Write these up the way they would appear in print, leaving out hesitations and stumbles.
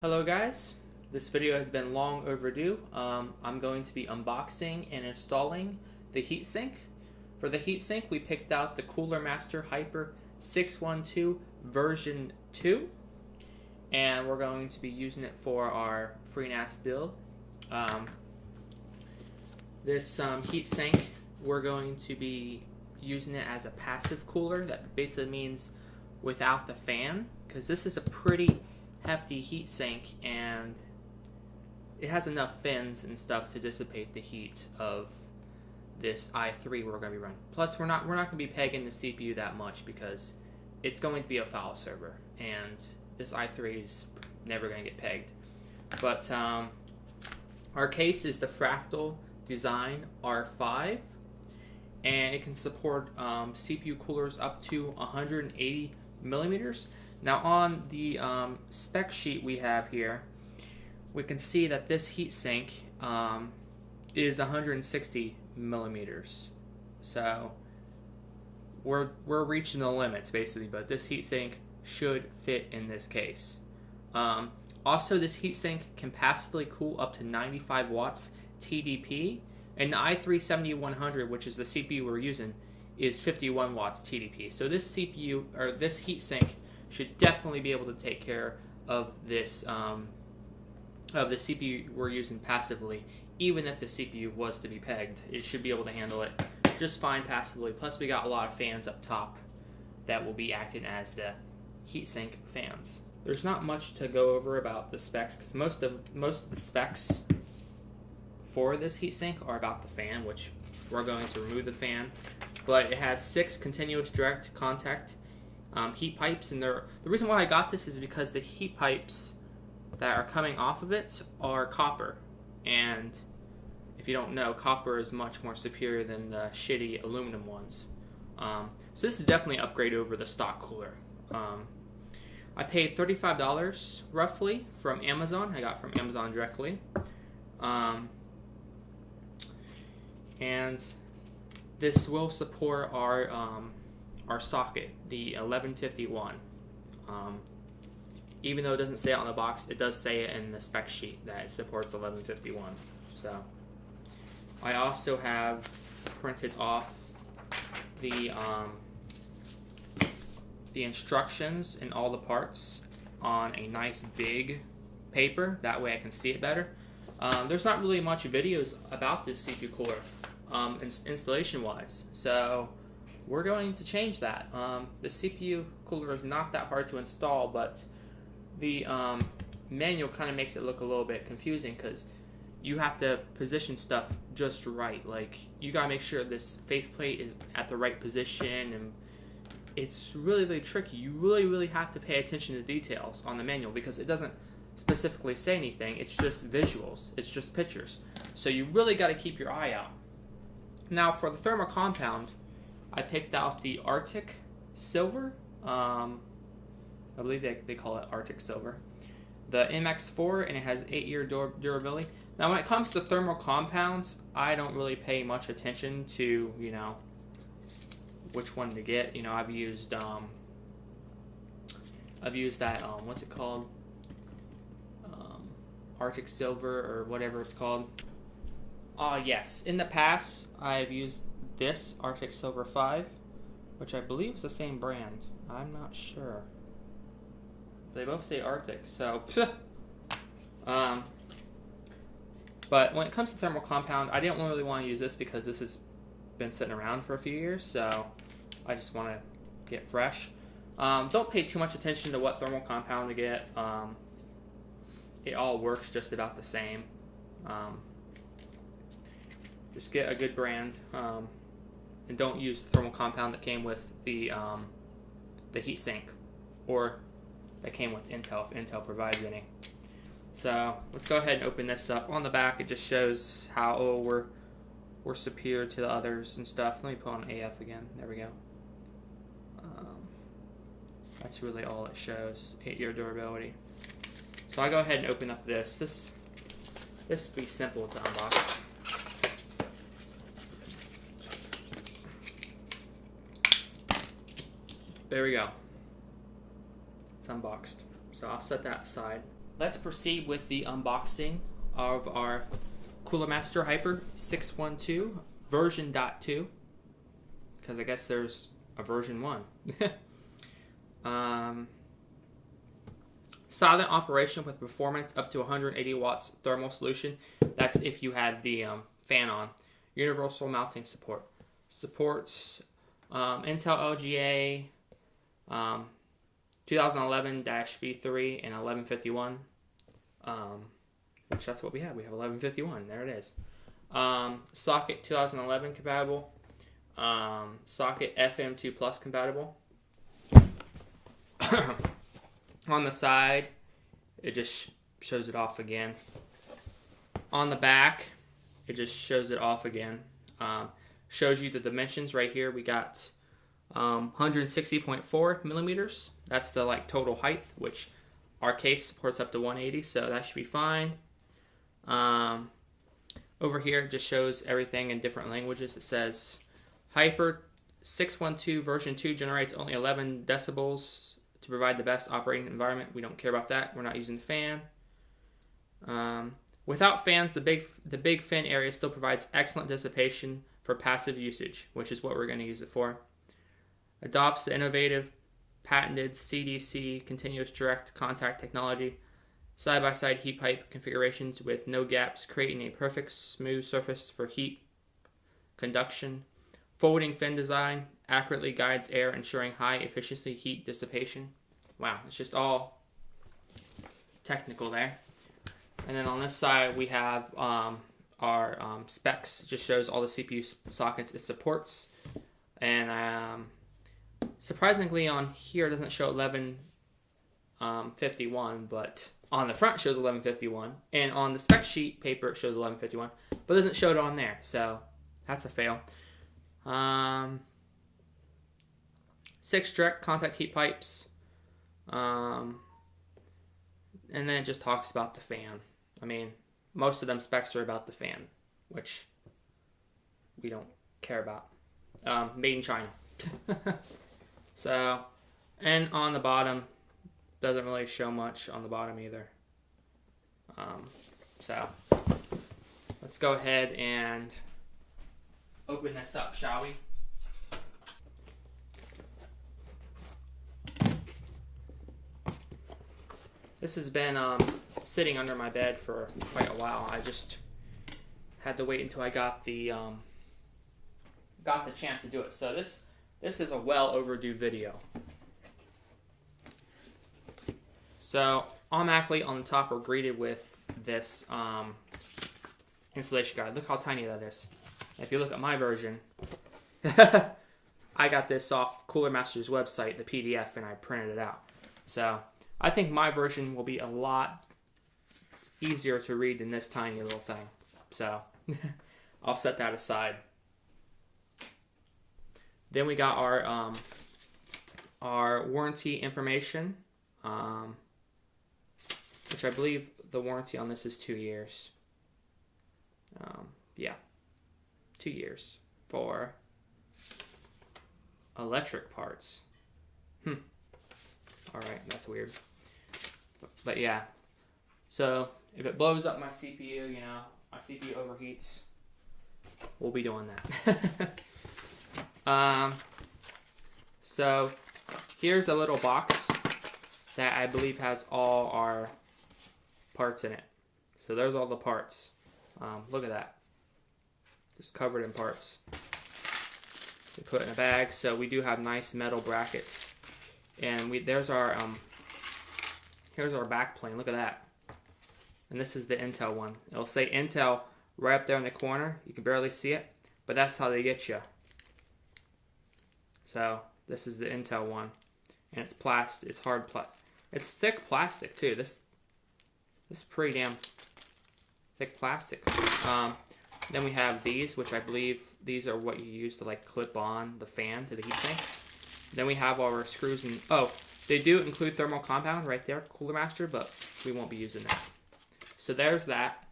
Hello guys, this video has been long overdue. I'm going to be unboxing and installing the heatsink. For the heatsink, we picked out the Cooler Master Hyper 612 version 2, and we're going to be using it for our FreeNAS build. This heatsink, we're going to be using it as a passive cooler. That basically means without the fan, because this is a pretty hefty heat sink and it has enough fins and stuff to dissipate the heat of this i3 we're going to be running. Plus we're not going to be pegging the CPU that much because it's going to be a file server and this i3 is never going to get pegged. But our case is the Fractal Design R5 and it can support CPU coolers up to 180 millimeters. Now on the spec sheet we have here, we can see that this heatsink is 160 millimeters. So we're reaching the limits basically, but this heatsink should fit in this case. Also, this heatsink can passively cool up to 95 watts TDP, and the i3-7100, which is the CPU we're using, is 51 watts TDP. So this CPU or this heatsink should definitely be able to take care of this of the CPU we're using passively. Even if the CPU was to be pegged, it should be able to handle it just fine passively. Plus we got a lot of fans up top that will be acting as the heatsink fans. There's not much to go over about the specs because most of the specs for this heatsink are about the fan, which we're going to remove the fan. But it has 6 continuous direct contact heat pipes, and the reason why I got this is because the heat pipes that are coming off of it are copper, and if you don't know, copper is much more superior than the shitty aluminum ones. So this is definitely an upgrade over the stock cooler. I paid $35 roughly from Amazon. I got from Amazon directly, and this will support our socket, the 1151. Even though it doesn't say it on the box, it does say it in the spec sheet that it supports 1151. So I also have printed off the instructions and all the parts on a nice big paper. That way I can see it better. There's not really much videos about this CPU cooler installation wise, so we're going to change that. The CPU cooler is not that hard to install, but the manual kind of makes it look a little bit confusing because you have to position stuff just right. Like, you gotta make sure this faceplate is at the right position, and it's really, really tricky. You really have to pay attention to details on the manual because it doesn't specifically say anything. It's just visuals. It's just pictures. So you really got to keep your eye out. Now for the thermal compound, I picked out the Arctic Silver. I believe they call it Arctic Silver. The MX4, and it has 8-year durability. Now when it comes to thermal compounds, I don't really pay much attention to, which one to get. I've used that, what's it called? Arctic Silver or whatever it's called. Yes, in the past I've used this Arctic Silver 5, which I believe is the same brand. I'm not sure. They both say Arctic, so but when it comes to thermal compound, I didn't really want to use this because this has been sitting around for a few years, so I just want to get fresh. Don't pay too much attention to what thermal compound to get. It all works just about the same. Just get a good brand, and don't use the thermal compound that came with the heatsink, or that came with Intel if Intel provides any. So let's go ahead and open this up. On the back, it just shows how we're superior to the others and stuff. Let me put on AF again. There we go. That's really all it shows. 8-year durability. So I go ahead and open up this. This will be simple to unbox. There we go. It's unboxed. So I'll set that aside. let's proceed with the unboxing of our Cooler Master Hyper 612 version.2, because I guess there's a version 1. Silent operation with performance up to 180 watts thermal solution. That's if you have the fan on. Universal mounting support. Supports Intel LGA 2011-V3 and 1151. Which that's what we have. We have 1151. There it is. Socket 2011 compatible. Socket FM2 Plus compatible. On the side, it just shows it off again. On the back, it just shows it off again. Shows you the dimensions right here. We got 160.4 millimeters. That's the total height, which our case supports up to 180, so that should be fine. Over here, it just shows everything in different languages. It says Hyper 612 version 2 generates only 11 decibels to provide the best operating environment. We don't care about that. We're not using the fan. Without fans, the big fin area still provides excellent dissipation for passive usage, which is what we're going to use it for. Adopts the innovative patented CDC continuous direct contact technology. Side-by-side heat pipe configurations with no gaps, creating a perfect smooth surface for heat conduction. Folding fin design accurately guides air, ensuring high efficiency heat dissipation. Wow, it's just all technical there. And then on this side, we have our specs. It just shows all the CPU sockets it supports. And surprisingly, on here it doesn't show 1151, but on the front it shows 1151. And on the spec sheet paper it shows 1151, but it doesn't show it on there. So that's a fail. 6 direct contact heat pipes. And then it just talks about the fan. I mean, most of them specs are about the fan, which we don't care about. Made in China. So, and on the bottom, doesn't really show much on the bottom either. So, let's go ahead and open this up, shall we? This has been sitting under my bed for quite a while. I just had to wait until I got the chance to do it. So this is a well overdue video. So automatically on the top we're greeted with this installation guide. Look how tiny that is. If you look at my version, I got this off Cooler Master's website, the PDF, and I printed it out. So I think my version will be a lot easier to read than this tiny little thing. So I'll set that aside. Then we got our warranty information, which I believe the warranty on this is 2 years. Yeah, 2 years for electric parts. Alright, that's weird. But yeah, so if it blows up my CPU, my CPU overheats, we'll be doing that. So here's a little box that I believe has all our parts in it. So there's all the parts. Look at that. Just covered in parts. We put in a bag. So we do have nice metal brackets. And here's our backplane. Look at that. And this is the Intel one. It'll say Intel right up there in the corner. You can barely see it, but that's how they get you. So this is the Intel one, and it's plastic. It's hard plastic. It's thick plastic too. This is pretty damn thick plastic. Then we have these, which I believe these are what you use to clip on the fan to the heatsink. Then we have our screws and they do include thermal compound right there, Cooler Master, but we won't be using that. So there's that.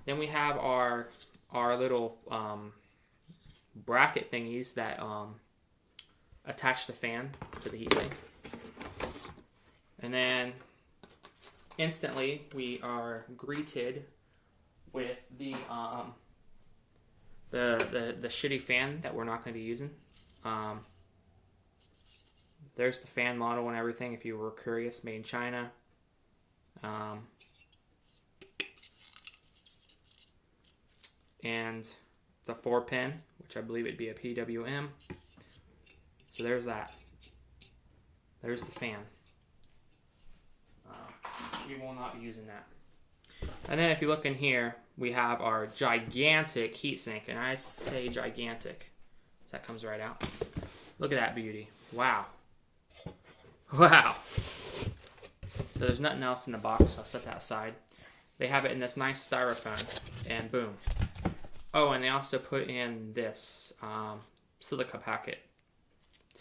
Then we have our little bracket thingies that attach the fan to the heatsink. And then instantly we are greeted with the shitty fan that we're not going to be using. There's the fan model and everything if you were curious, made in China. And it's a 4-pin, which I believe it'd be a PWM. So there's that. There's the fan. We will not be using that. And then if you look in here, we have our gigantic heatsink. And I say gigantic, so that comes right out. Look at that beauty. Wow. Wow. So there's nothing else in the box, so I'll set that aside. They have it in this nice styrofoam, and boom. Oh, and they also put in this silica packet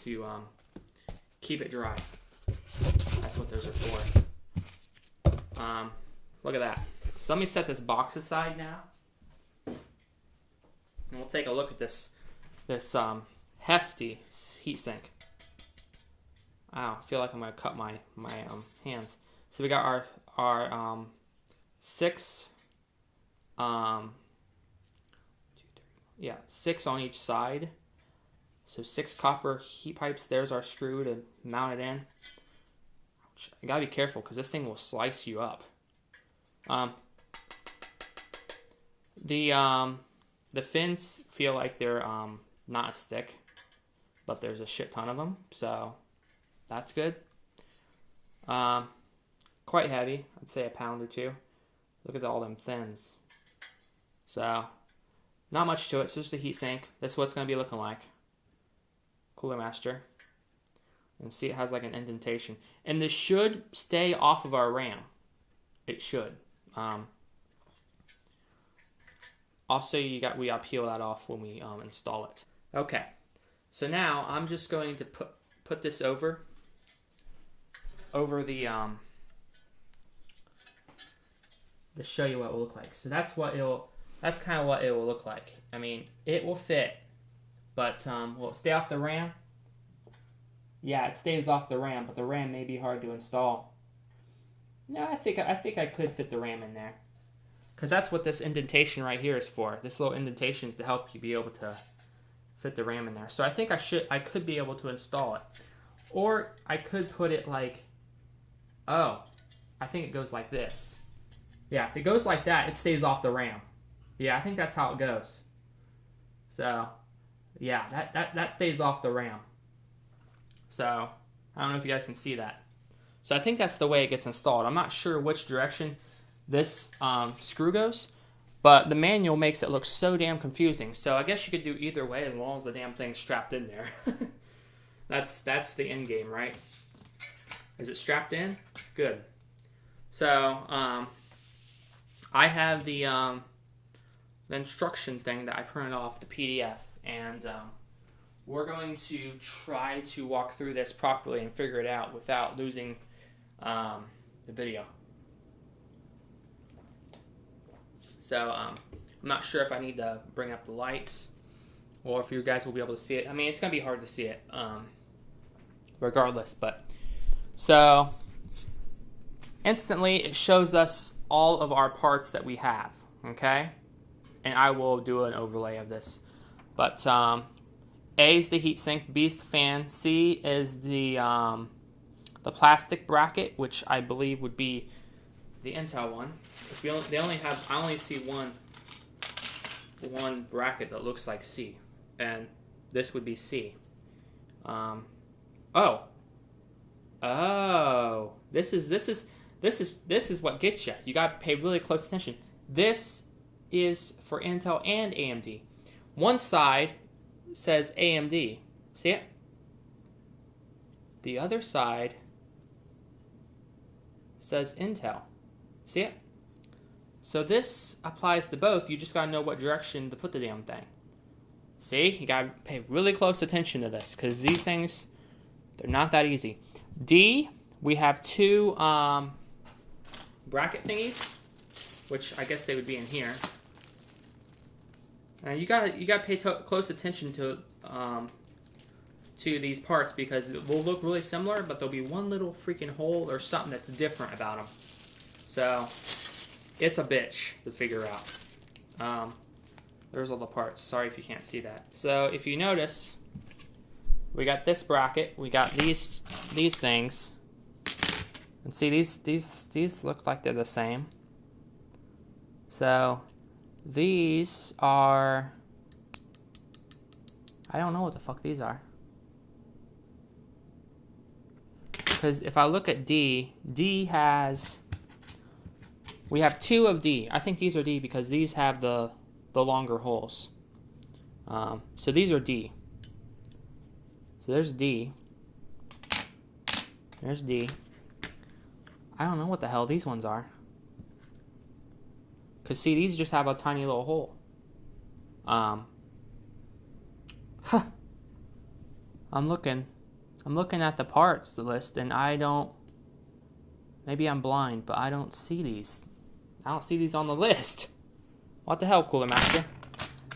to keep it dry. That's what those are for. Look at that. So let me set this box aside now, and we'll take a look at this hefty heatsink. Wow, I feel like I'm gonna cut my hands. So we got our 6 6 on each side. So 6 copper heat pipes. There's our screw to mount it in. Ouch. You gotta be careful because this thing will slice you up. The fins feel like they're not as thick, but there's a shit ton of them, so that's good. Quite heavy. I'd say a pound or 2. Look at all them fins. So not much to it. It's just a heatsink. This is what it's gonna be looking like. Cooler master. And see, it has like an indentation, and this should stay off of our RAM. It should. Also, we peel that off when we install it. Okay, so now I'm just going to put this over the to show you what it will look like. So that's kind of what it will look like. I mean, it will fit, but will it stay off the RAM? Yeah, it stays off the RAM, but the RAM may be hard to install. No, I think I could fit the RAM in there, because that's what this indentation right here is for. This little indentation is to help you be able to fit the RAM in there. So I think I could be able to install it, or I could put it like, I think it goes like this. Yeah, if it goes like that, it stays off the RAM. Yeah, I think that's how it goes. So yeah, that stays off the RAM. So I don't know if you guys can see that. So I think that's the way it gets installed. I'm not sure which direction this screw goes, but the manual makes it look so damn confusing. So I guess you could do either way as long as the damn thing's strapped in there. That's the end game, right? Is it strapped in? Good. So I have the instruction thing that I printed off, the PDF, and we're going to try to walk through this properly and figure it out without losing the video. So I'm not sure if I need to bring up the lights or if you guys will be able to see it. I mean, it's going to be hard to see it regardless. But so instantly it shows us all of our parts that we have, okay? And I will do an overlay of this. But A is the heatsink, B is the fan, C is the plastic bracket, which I believe would be the Intel one. I only see one bracket that looks like C, and this would be C. This is what gets you. You got to pay really close attention. This is for Intel and AMD. One side says AMD. See it? The other side says Intel. See it? So this applies to both. You just gotta know what direction to put the damn thing. See? You gotta pay really close attention to this, because these things, they're not that easy. D, we have 2 bracket thingies, which I guess they would be in here. You gotta pay close attention to these parts, because it will look really similar, but there'll be one little freaking hole or something that's different about them. So it's a bitch to figure out. There's all the parts. Sorry if you can't see that. So if you notice, we got this bracket, we got these things, and see these look like they're the same. So these are, I don't know what the fuck these are. Because if I look at D has, we have 2 of D. I think these are D because these have the longer holes. So these are D. So there's D. There's D. I don't know what the hell these ones are. Because see, these just have a tiny little hole. I'm looking at the parts list, and I don't, maybe I'm blind, but I don't see these. I don't see these on the list. What the hell, Cooler Master?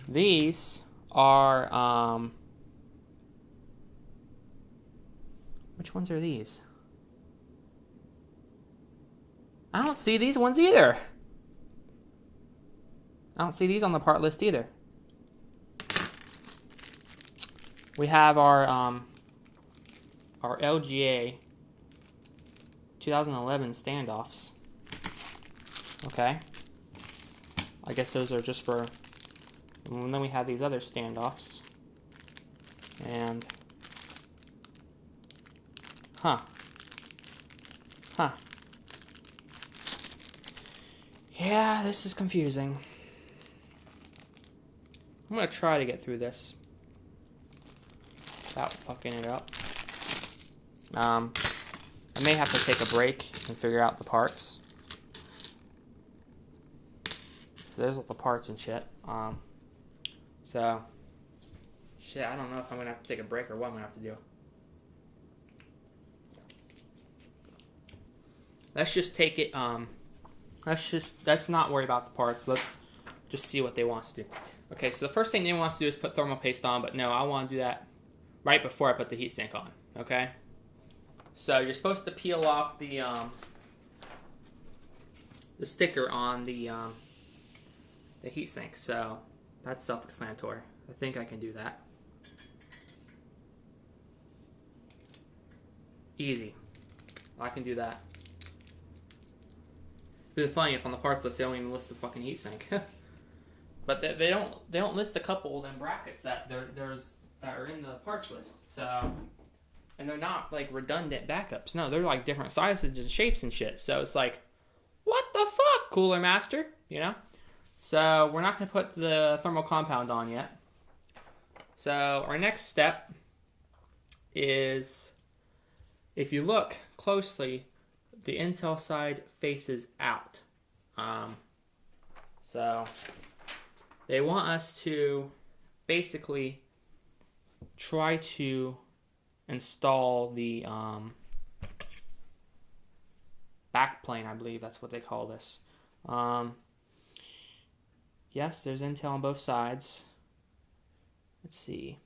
These are, which ones are these? I don't see these ones either. I don't see these on the part list either. We have our LGA 2011 standoffs. Okay. I guess those are just for, and then we have these other standoffs. And, huh. Yeah, this is confusing. I'm gonna try to get through this without fucking it up. I may have to take a break and figure out the parts. So there's all the parts and shit. So shit, I don't know if I'm gonna have to take a break or what I'm gonna have to do. Let's just take it. Let's not worry about the parts. Let's just see what they want us to do. Okay, so the first thing they want us to do is put thermal paste on, but no, I want to do that right before I put the heatsink on. Okay. So you're supposed to peel off the sticker on the heatsink. So that's self-explanatory. I think I can do that. Easy. I can do that. It'd be funny if on the parts list they don't even list the fucking heatsink. But they don't list a couple of them brackets that are in the parts list. So, and they're not like redundant backups. No, they're like different sizes and shapes and shit. So it's like, what the fuck, Cooler Master? You know? So we're not gonna put the thermal compound on yet. So our next step is, if you look closely, the Intel side faces out. So they want us to basically try to install the backplane, I believe that's what they call this. Yes, there's Intel on both sides. Let's see.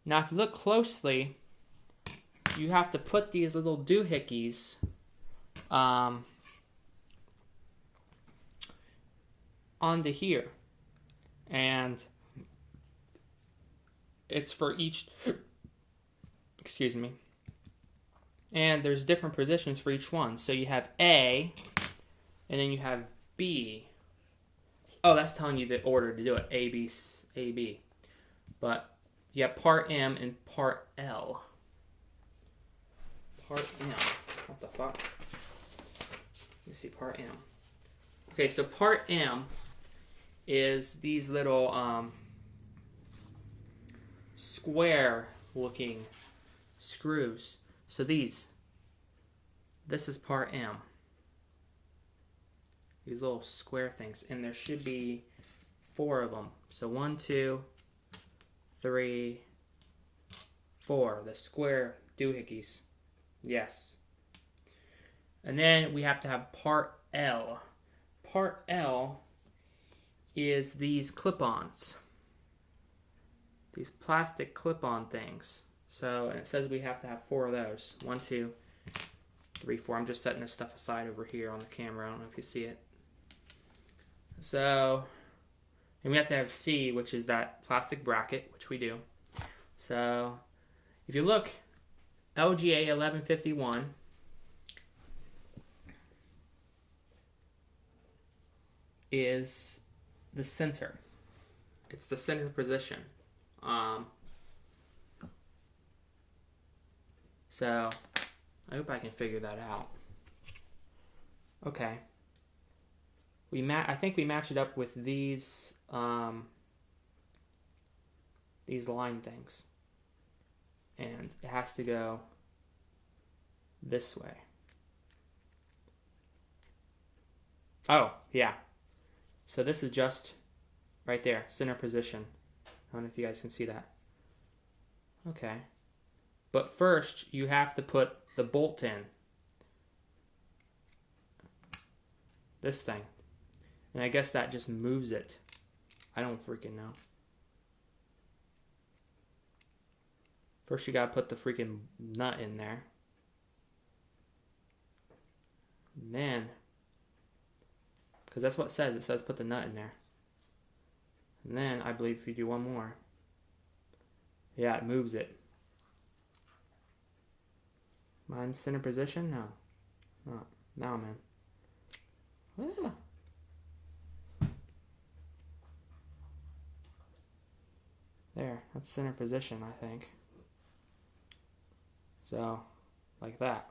Now, if you look closely, you have to put these little doohickeys onto here. And it's for each, excuse me. And there's different positions for each one. So you have A, and then you have B. Oh, that's telling you the order to do it. A, B, A, B. But you have part M and part L. Part M. What the fuck? Let me see, part M. Okay, so part M is these little square looking screws. So this is part M. These little square things, and there should be 4 of them. So 1, 2, 3, 4. The square doohickeys. Yes. And then we have to have part L. Part L is these clip-ons. These plastic clip-on things. So, and it says we have to have 4 of those. 1, 2, 3, 4. I'm just setting this stuff aside over here on the camera. I don't know if you see it. So, and we have to have C, which is that plastic bracket, which we do. So, if you look, LGA 1151 is the center. It's the center position. So, I hope I can figure that out. Okay. I think we match it up with these line things. And it has to go this way. Oh, yeah. So this is just right there, center position. I don't know if you guys can see that. Okay. But first, you have to put the bolt in. This thing. And I guess that just moves it. I don't freaking know. First, you gotta put the freaking nut in there. And then, because that's what it says. It says put the nut in there. And then, I believe if you do one more, yeah, it moves it. Mine's center position? No. Not. Now, man. Ah. There. That's center position, I think. So, like that.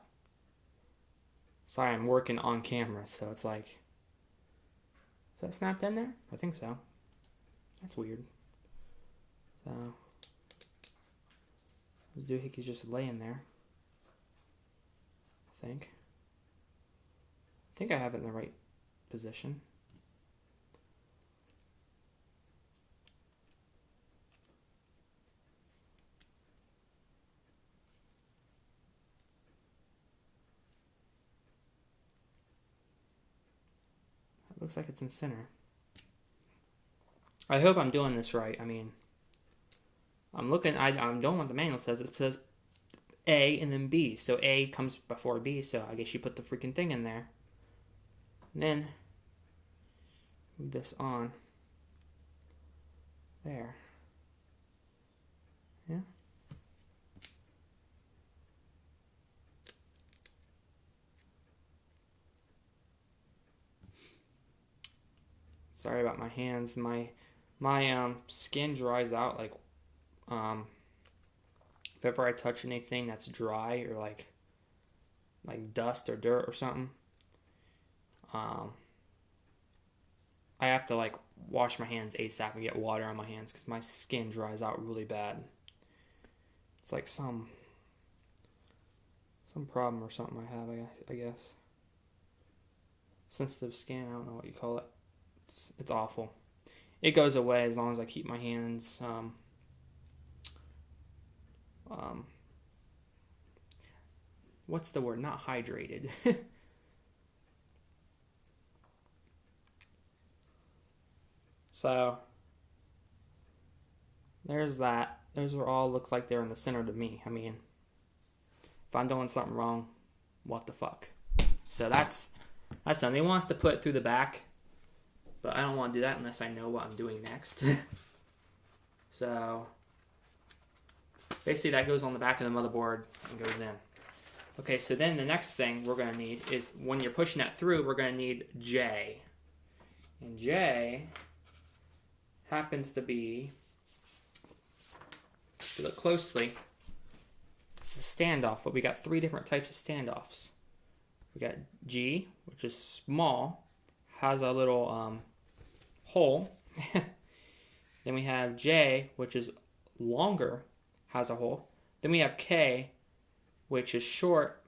Sorry, I'm working on camera, so it's like... Is that snapped in there? I think so. That's weird. So... This doohickeys just laying there. I think I have it in the right position. It looks like it's in center. I hope I'm doing this right. I mean, I'm looking, I'm doing what the manual says. It says A and then B. So A comes before B, so I guess you put the freaking thing in there. And then move this on. There. Yeah. Sorry about my hands. My skin dries out like if ever I touch anything that's dry or like dust or dirt or something, I have to like wash my hands ASAP and get water on my hands because my skin dries out really bad. It's like some problem or something I have, I guess. Sensitive skin, I don't know what you call it. It's awful. It goes away as long as I keep my hands what's the word? Not hydrated. So there's that. Those will all look like they're in the center to me. I mean, if I'm doing something wrong, what the fuck? So that's done. They want us to put it through the back, but I don't want to do that unless I know what I'm doing next. So basically that goes on the back of the motherboard and goes in. Okay, so then the next thing we're going to need is when you're pushing that through, we're going to need J. And J happens to be, if you look closely, it's a standoff, but we got 3 different types of standoffs. We got G, which is small, has a little hole. Then we have J, which is longer, has a hole. Then we have K, which is short,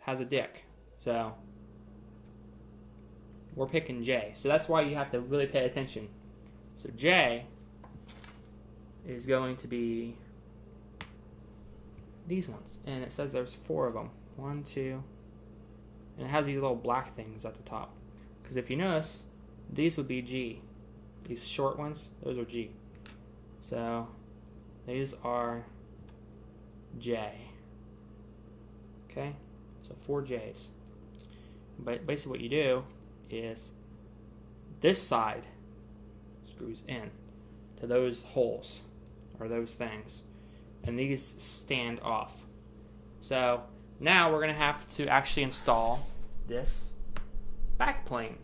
has a dick. So we're picking J. So that's why you have to really pay attention. So J is going to be these ones. And it says there's 4 of them. 1, 2. And it has these little black things at the top. Because if you notice, these would be G. These short ones, those are G. So these are J. Okay? So 4 J's. But basically what you do is this side screws in to those holes or those things, and these stand off. So now we're going to have to actually install this backplate.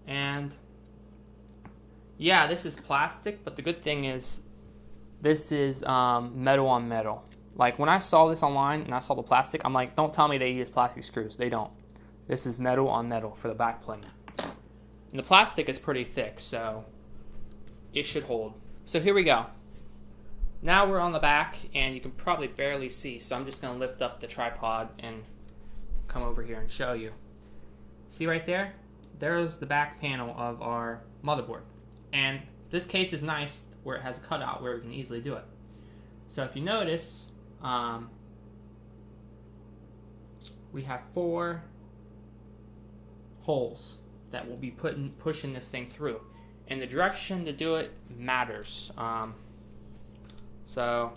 And yeah, this is plastic, but the good thing is this is metal on metal. Like when I saw this online and I saw the plastic, I'm like, don't tell me they use plastic screws. They don't. This is metal on metal for the backplate. And the plastic is pretty thick, so it should hold. So here we go. Now we're on the back, and you can probably barely see, so I'm just going to lift up the tripod and come over here and show you. See right there? There's the back panel of our motherboard. And this case is nice where it has a cutout where we can easily do it. So if you notice, we have 4 holes that will be pushing this thing through. And the direction to do it matters. So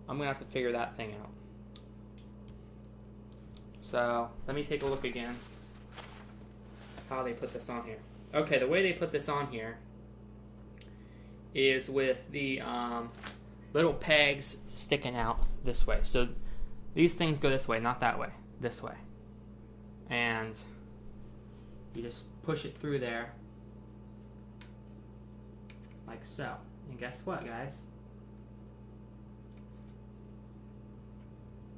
I'm going to have to figure that thing out. So let me take a look again how they put this on here. Okay, the way they put this on here is with the little pegs sticking out this way. So these things go this way, not that way, this way. And you just push it through there like so. And guess what, guys?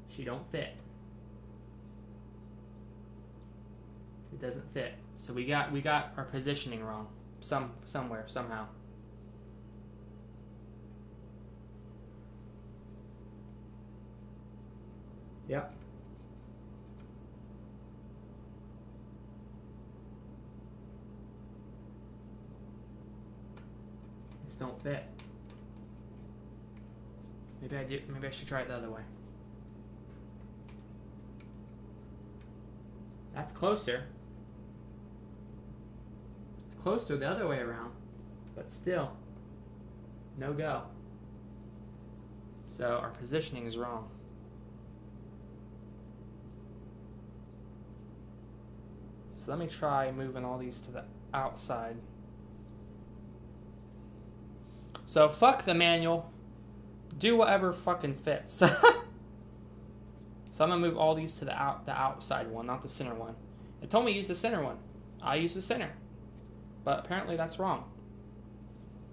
She don't fit. It doesn't fit. So we got our positioning wrong somewhere, somehow. Yep. This don't fit. Maybe I should try it the other way. That's closer. It's closer the other way around, but still, no go. So our positioning is wrong. So let me try moving all these to the outside. So fuck the manual. Do whatever fucking fits. So I'm gonna move all these to the outside one, not the center one. It told me to use the center one. I use the center, but apparently that's wrong.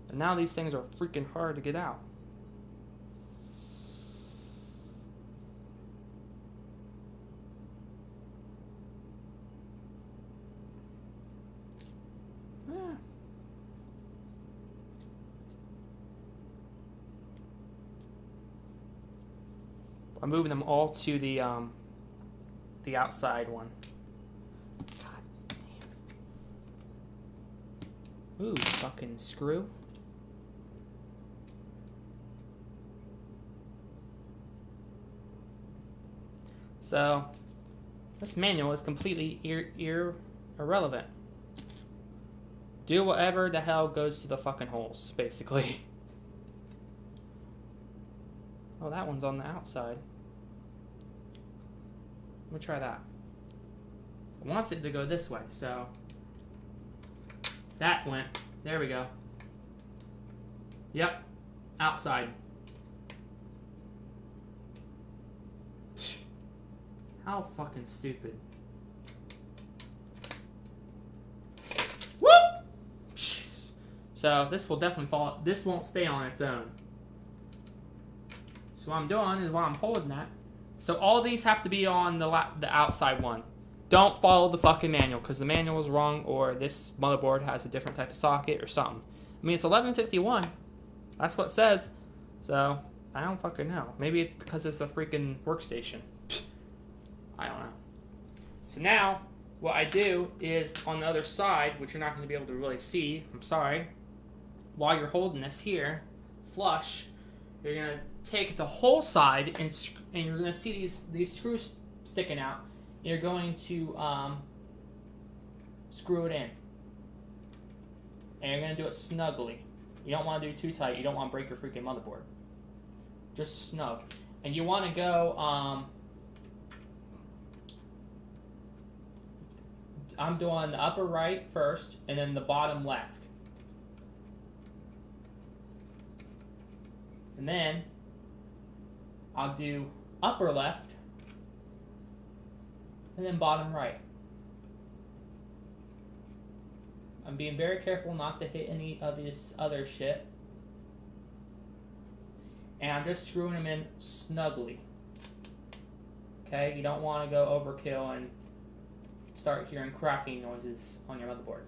And now these things are freaking hard to get out. I'm moving them all to the outside one. God damn. Ooh, fucking screw. So this manual is completely irrelevant. Do whatever the hell goes to the fucking holes, basically. Oh, that one's on the outside. Let me try that. It wants it to go this way, so that went. There we go. Yep, outside. How fucking stupid. Whoop! Jesus. So this will definitely fall. This won't stay on its own. So what I'm doing is while I'm holding that. So all these have to be on the outside one. Don't follow the fucking manual because the manual is wrong or this motherboard has a different type of socket or something. I mean, it's 1151. That's what it says. So I don't fucking know. Maybe it's because it's a freaking workstation. I don't know. So now what I do is on the other side, which you're not going to be able to really see, I'm sorry, while you're holding this here, flush, you're going to take the whole side and you're going to see these screws sticking out. You're going to screw it in. And you're going to do it snugly. You don't want to do it too tight. You don't want to break your freaking motherboard. Just snug. And you want to go I'm doing the upper right first, and then the bottom left. And then I'll do upper left, and then bottom right. I'm being very careful not to hit any of this other shit. And I'm just screwing them in snugly. Okay, you don't want to go overkill and start hearing cracking noises on your motherboard.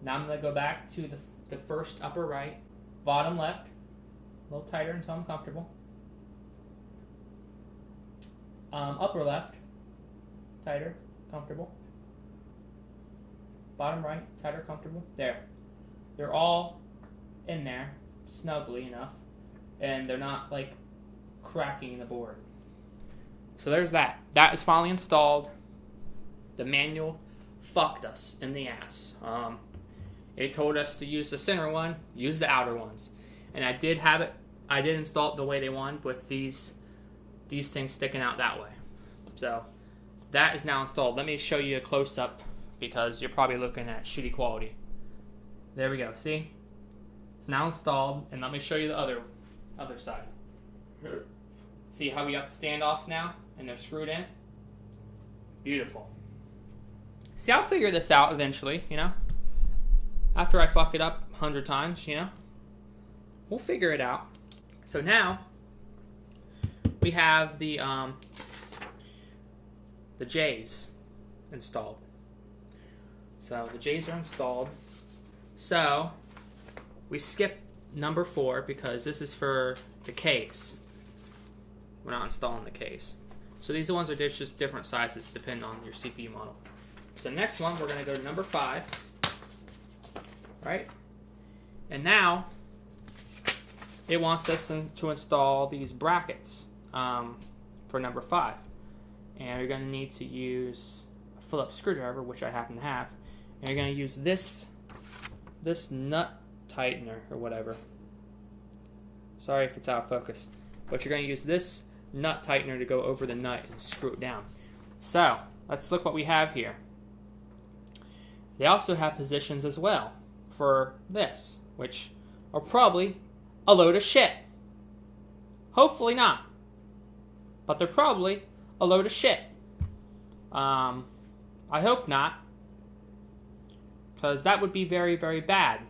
Now I'm going to go back to the first upper right, bottom left, a little tighter until I'm comfortable. Upper left, tighter, comfortable. Bottom right, tighter, comfortable. There. They're all in there, snugly enough, and they're not like cracking the board. So there's that. That is finally installed. The manual fucked us in the ass. It told us to use the center one, use the outer ones. And I did have it, I did install it the way they wanted with these things sticking out that way. So that is now installed. Let me show you a close-up because you're probably looking at shitty quality. There we go, see? It's now installed, and let me show you the other side. See how we got the standoffs now, and they're screwed in? Beautiful. See, I'll figure this out eventually, you know? After I fuck it up 100 times, you know? We'll figure it out. So now, we have the J's installed. So the J's are installed. So we skip number 4 because this is for the case. We're not installing the case. So these ones are just different sizes depending on your CPU model. So next one, we're going to go to number 5. Right? And now it wants us to install these brackets for number 5. And you're going to need to use a Phillips screwdriver, which I happen to have. And you're going to use this nut tightener or whatever. Sorry if it's out of focus. But you're going to use this nut tightener to go over the nut and screw it down. So, let's look what we have here. They also have positions as well for this, which are probably a load of shit. Hopefully not. But they're probably a load of shit. I hope not. Because that would be very, very bad.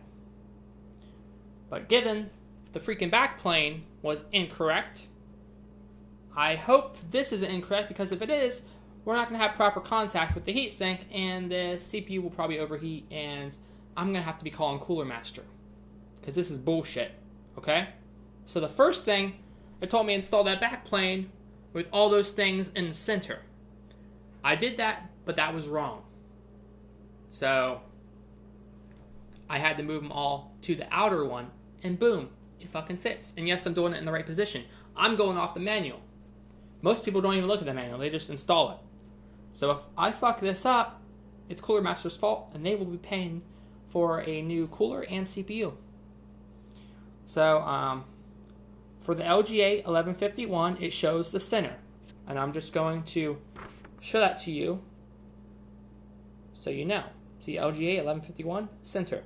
But given the freaking backplane was incorrect, I hope this isn't incorrect, because if it is, we're not going to have proper contact with the heatsink, and the CPU will probably overheat, and I'm going to have to be calling Cooler Master. Because this is bullshit. Okay? So the first thing, it told me to install that backplane with all those things in the center. I did that, but that was wrong. So I had to move them all to the outer one, and boom, it fucking fits. And yes, I'm doing it in the right position. I'm going off the manual. Most people don't even look at the manual, they just install it. So if I fuck this up, it's Cooler Master's fault, and they will be paying for a new cooler and CPU. So for the LGA 1151, it shows the center. And I'm just going to show that to you so you know. See, LGA 1151, center.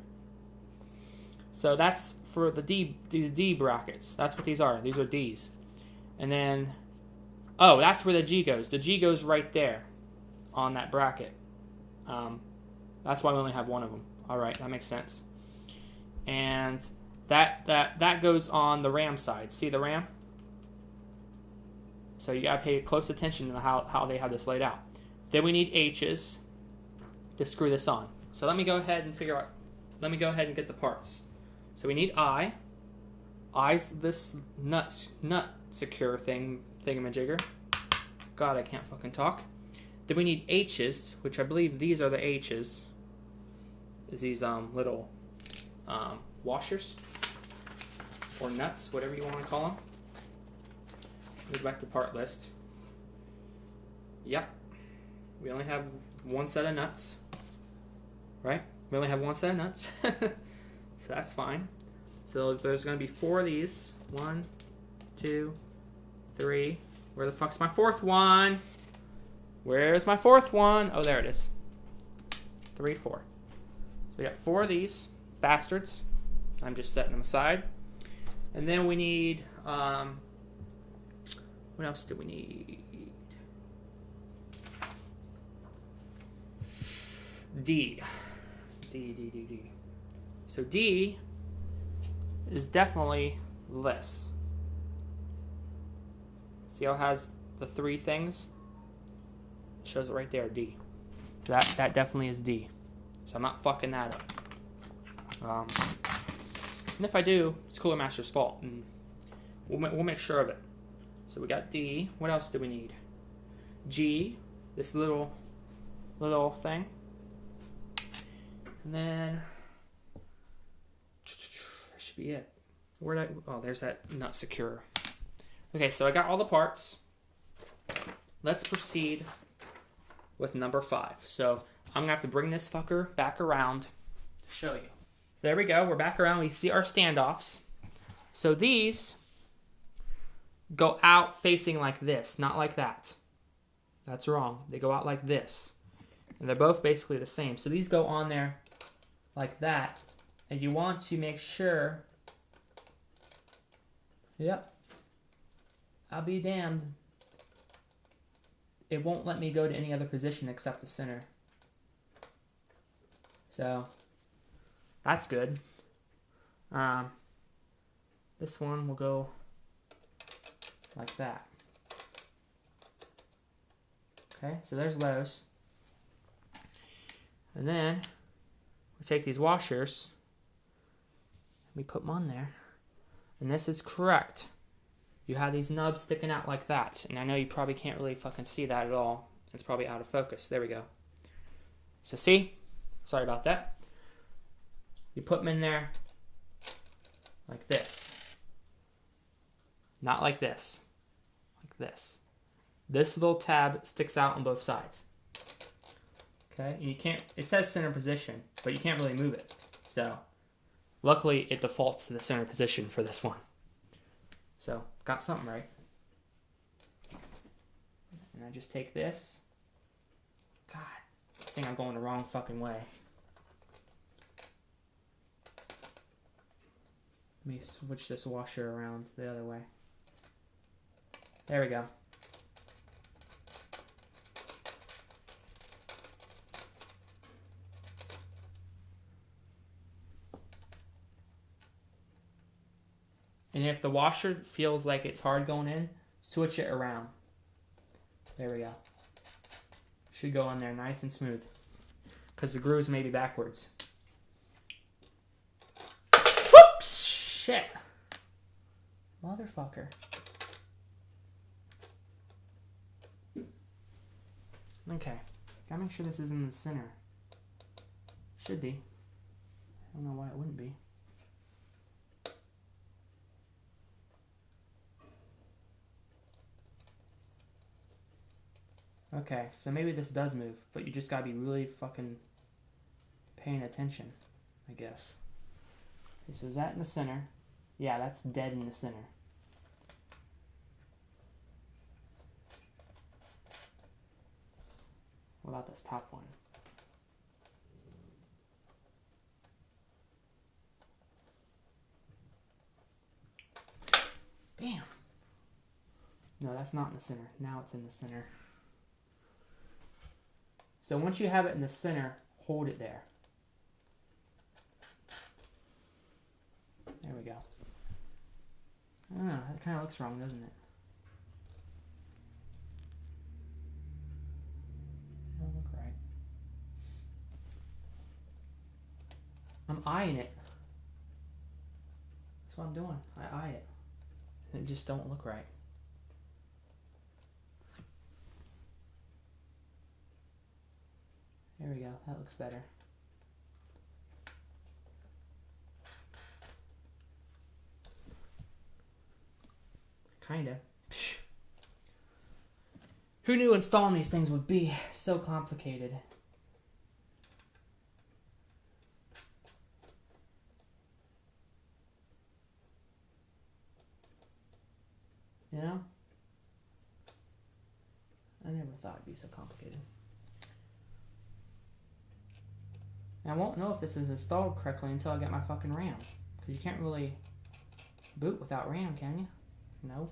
So that's for the these D brackets. That's what these are. These are Ds. And then, oh, that's where the G goes. The G goes right there on that bracket. That's why we only have one of them. All right, that makes sense. And that goes on the RAM side. See the RAM? So you gotta pay close attention to how they have this laid out. Then we need H's to screw this on. So let me go ahead and get the parts. So we need I. I's this nut secure thingamajigger. God, I can't fucking talk. Then we need H's, which I believe these are the H's. Is these little washers or nuts, whatever you want to call them. Go back to part list. Yep. We only have one set of nuts. Right? We only have one set of nuts. So that's fine. So there's going to be 4 of these. 1, 2, 3. Where the fuck's my 4th one? Where's my 4th one? Oh, there it is. 3, 4. So we got 4 of these bastards. I'm just setting them aside. And then we need, what else do we need? D. So D is definitely this. See how it has the 3 things? It shows it right there, D. So that definitely is D. So I'm not fucking that up. And if I do, it's Cooler Master's fault. And we'll make sure of it. So we got D. What else do we need? G. This little thing. And then that should be it. There's that nut secure. Okay, so I got all the parts. Let's proceed with number 5. So I'm gonna have to bring this fucker back around to show you. There we go, we're back around. We see our standoffs. So these go out facing like this, not like that. That's wrong. They go out like this. And they're both basically the same. So these go on there like that. And you want to make sure, yep, I'll be damned, it won't let me go to any other position except the center. So that's good. This one will go like that. Okay, so there's those. And then we take these washers and we put them on there. And this is correct. You have these nubs sticking out like that. And I know you probably can't really fucking see that at all. It's probably out of focus. There we go. So see? Sorry about that. You put them in there like this. Not like this. Like this. This little tab sticks out on both sides. Okay? And you can't, it says center position, but you can't really move it. So, luckily it defaults to the center position for this one. So, got something right. And I just take this. God, I think I'm going the wrong fucking way. Let me switch this washer around the other way. There we go. And if the washer feels like it's hard going in, switch it around. There we go. Should go in there nice and smooth. Because the grooves may be backwards. Whoops! Shit. Motherfucker. Okay. Gotta make sure this is in the center. Should be. I don't know why it wouldn't be. Okay, so maybe this does move, but you just gotta be really fucking paying attention, I guess. Okay, so is that in the center? Yeah, that's dead in the center. What about this top one? Damn. No, that's not in the center. Now it's in the center. So once you have it in the center, hold it there. There we go. I don't know, that kind of looks wrong, doesn't it? It don't look right. I'm eyeing it. That's what I'm doing. I eye it. And it just don't look right. There we go. That looks better. Kinda. Who knew installing these things would be so complicated? You know? I never thought it'd be so complicated. And I won't know if this is installed correctly until I get my fucking RAM. Because you can't really boot without RAM, can you? No.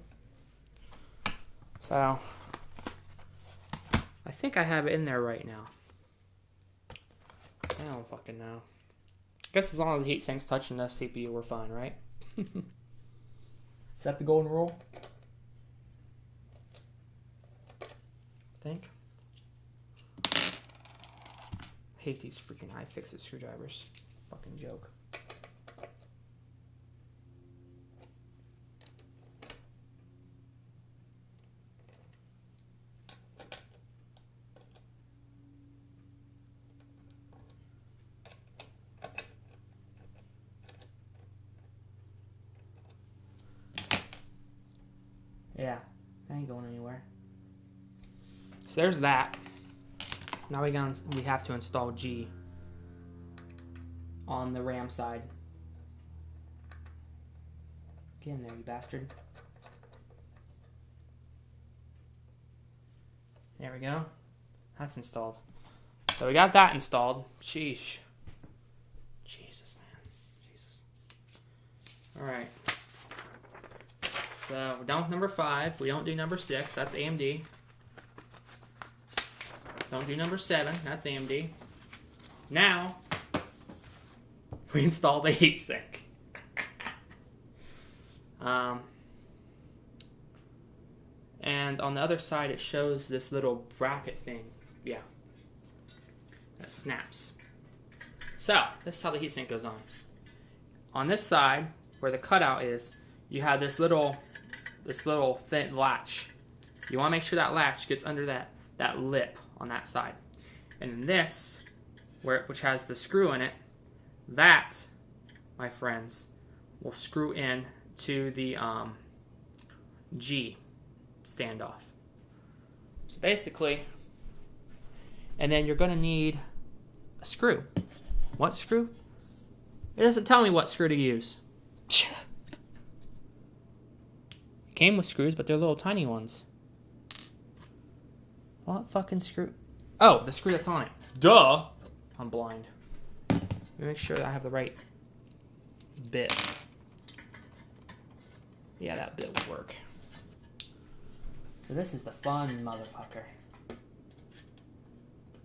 So, I think I have it in there right now. I don't fucking know. I guess as long as the heatsink's touching the CPU, we're fine, right? Is that the golden rule? I think. I hate these freaking iFixit screwdrivers. Fucking joke. Yeah, that ain't going anywhere. So there's that. Now we have to install G on the RAM side. Get in there, you bastard. There we go. That's installed. So we got that installed. Sheesh. Jesus, man. Jesus. Alright. So we're done with number 5. We don't do number 6. That's AMD. Don't do number 7. That's AMD. Now, we install the heatsink. And on the other side, it shows this little bracket thing. Yeah. That snaps. So, this is how the heatsink goes on. On this side, where the cutout is, you have this little thin latch. You want to make sure that latch gets under that lip on that side. And this, which has the screw in it, that, my friends, will screw in to the G standoff. So basically, and then you're going to need a screw. What screw? It doesn't tell me what screw to use. It came with screws, but they're little tiny ones. What fucking screw? Oh, the screw that's on it. Duh! I'm blind. Let me make sure that I have the right bit. Yeah, that bit will work. So this is the fun motherfucker.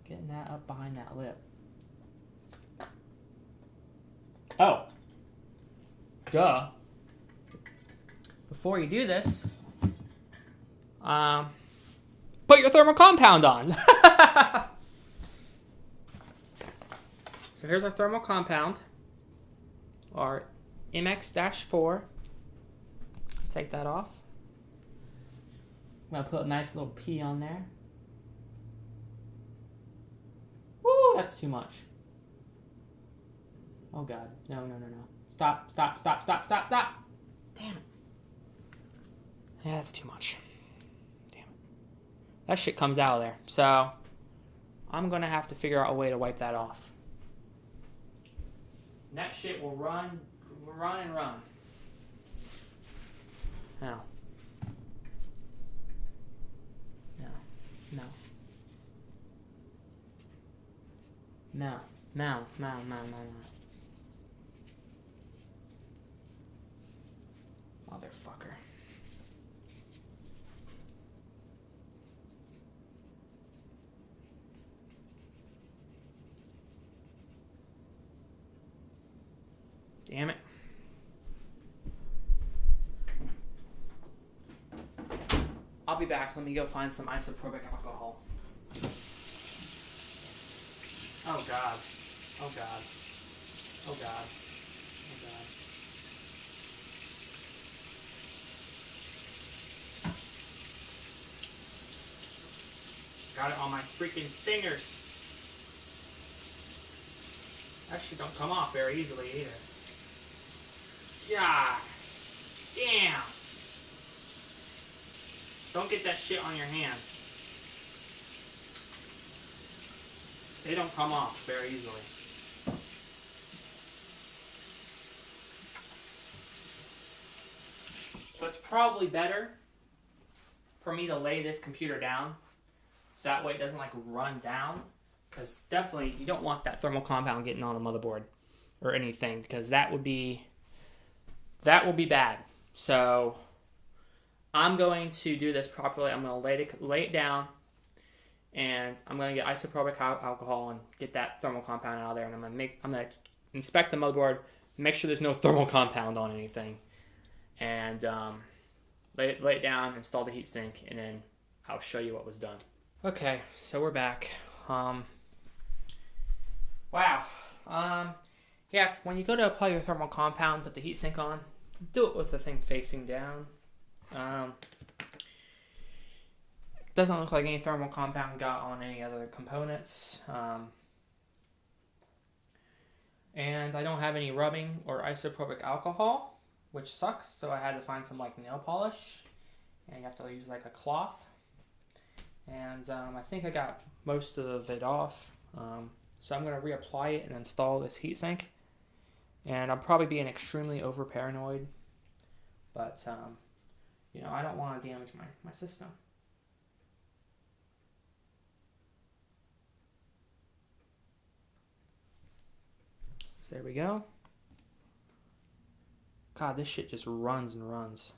Getting that up behind that lip. Oh. Duh. Before you do this, put your thermal compound on. So here's our thermal compound. Our MX-4. Take that off. I'm going to put a nice little P on there. Woo, that's too much. Oh God, no. Stop. Damn it. Yeah, that's too much. Damn it. That shit comes out of there. So, I'm going to have to figure out a way to wipe that off. And that shit will run. Now. No. Motherfucker. Damn it. I'll be back. Let me go find some isopropyl alcohol. Oh God. Oh God. Oh God. Oh God. Got it on my freaking fingers. That shit don't come off very easily either. God damn. Don't get that shit on your hands. They don't come off very easily. So it's probably better for me to lay this computer down so that way it doesn't like run down. because definitely you don't want that thermal compound getting on the motherboard or anything, because that will be bad. So I'm going to do this properly. I'm going to lay it down, and I'm going to get isopropyl alcohol and get that thermal compound out of there, and I'm going to inspect the motherboard, make sure there's no thermal compound on anything, and lay it down, install the heatsink, and then I'll show you what was done. Okay, so we're back. Wow. Yeah, when you go to apply your thermal compound, put the heatsink on, do it with the thing facing down. Doesn't look like any thermal compound got on any other components. And I don't have any rubbing or isopropyl alcohol, which sucks, so I had to find some like nail polish, and you have to use like a cloth. And I think I got most of it off. So I'm going to reapply it and install this heatsink. And I'm probably being extremely over paranoid, but you know, I don't want to damage my system. So there we go. God, this shit just runs and runs.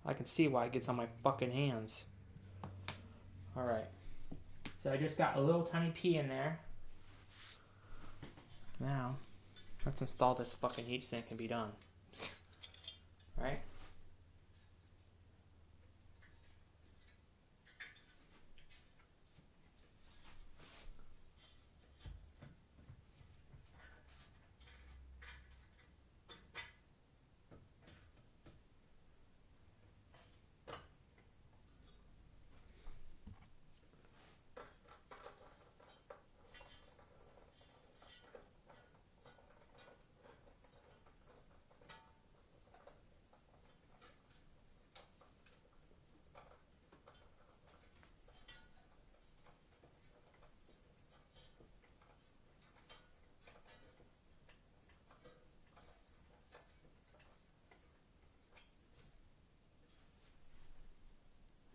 I can see why it gets on my fucking hands. Alright. So I just got a little tiny pea in there. Now, let's install this fucking heatsink and be done. Right?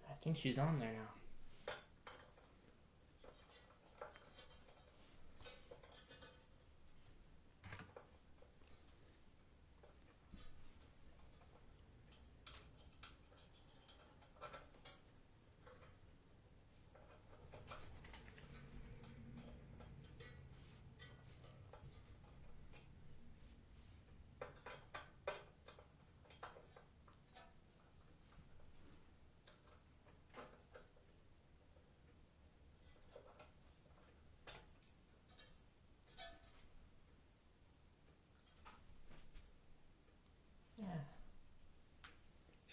I think she's on there now.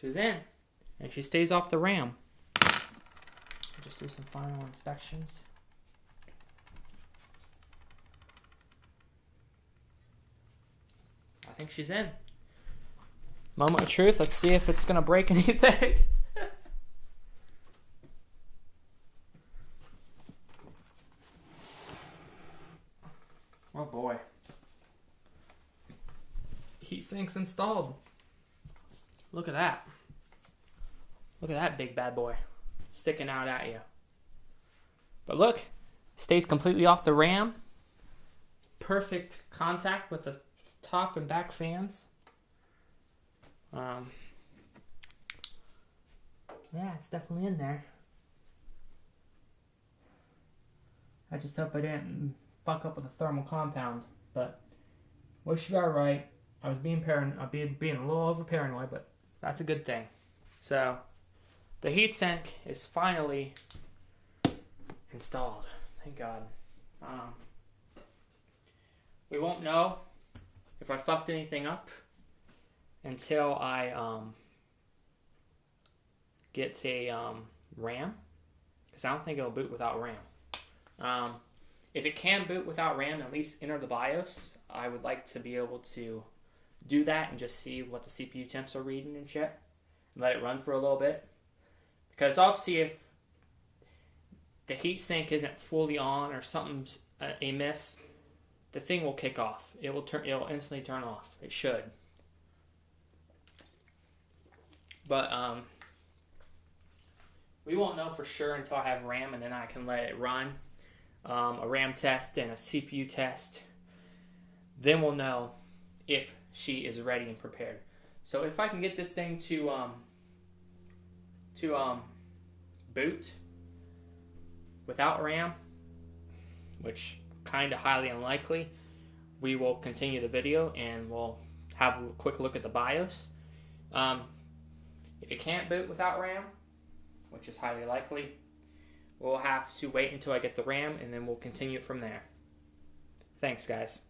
She's in, and she stays off the RAM. Just do some final inspections. I think she's in. Moment of truth. Let's see if it's gonna break anything. Oh boy. Heatsink's installed. Look at that. Look at that big bad boy sticking out at you. But look, stays completely off the RAM. Perfect contact with the top and back fans. Yeah, it's definitely in there. I just hope I didn't fuck up with the thermal compound, but we should be alright. I was being being a little over paranoid, but that's a good thing. So, the heatsink is finally installed. Thank God. We won't know if I fucked anything up until I get a RAM, because I don't think it'll boot without RAM. If it can boot without RAM, at least enter the BIOS. I would like to be able to do that and just see what the CPU temps are reading and shit, and let it run for a little bit. Because obviously, if the heatsink isn't fully on or something's amiss, the thing will kick off. It'll instantly turn off. It should. But we won't know for sure until I have RAM, and then I can let it run. a RAM test and a CPU test. Then we'll know if she is ready and prepared. So if I can get this thing to boot without RAM, which kind of highly unlikely, we will continue the video and we'll have a quick look at the BIOS. If it can't boot without RAM, which is highly likely, we'll have to wait until I get the RAM and then we'll continue it from there. Thanks, guys.